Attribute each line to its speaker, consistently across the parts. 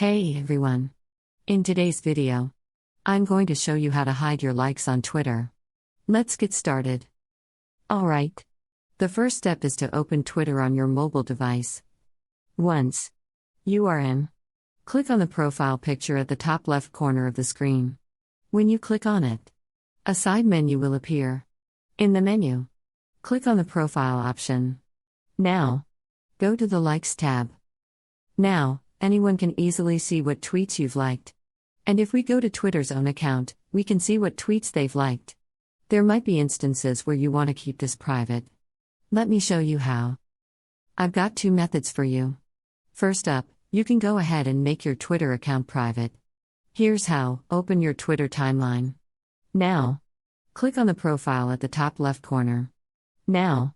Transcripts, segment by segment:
Speaker 1: Hey everyone! In today's video, I'm going to show you how to hide your likes on Twitter. Let's get started. Alright. The first step is to open Twitter on your mobile device. Once you are in, click on the profile picture at the top left corner of the screen. When you click on it, a side menu will appear. In the menu, click on the profile option. Now, go to the Likes tab. Now, anyone can easily see what tweets you've liked. And if we go to Twitter's own account, we can see what tweets they've liked. There might be instances where you want to keep this private. Let me show you how. I've got two methods for you. First up, you can go ahead and make your Twitter account private. Here's how. Open your Twitter timeline. Now, click on the profile at the top left corner. Now,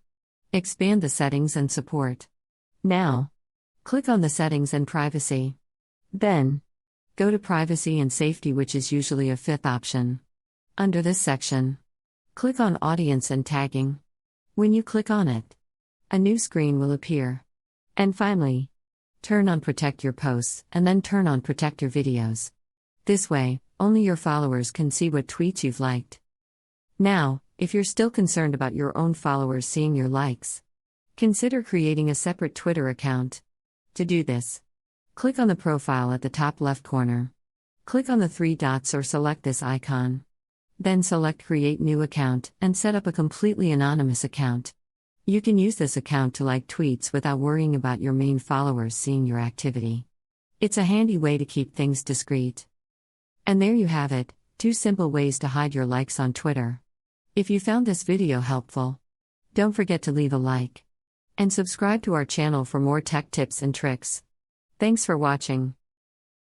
Speaker 1: expand the settings and support. Now, click on the settings and privacy. Then, go to privacy and safety, which is usually a fifth option. Under this section, click on audience and tagging. When you click on it, a new screen will appear. And finally, turn on protect your posts and then turn on protect your videos. This way, only your followers can see what tweets you've liked. Now, if you're still concerned about your own followers seeing your likes, consider creating a separate Twitter account. To do this, click on the profile at the top left corner. Click on the three dots or select this icon. Then select Create New Account and set up a completely anonymous account. You can use this account to like tweets without worrying about your main followers seeing your activity. It's a handy way to keep things discreet. And there you have it, 2 simple ways to hide your likes on Twitter. If you found this video helpful, don't forget to leave a like and subscribe to our channel for more tech tips and tricks. Thanks for watching.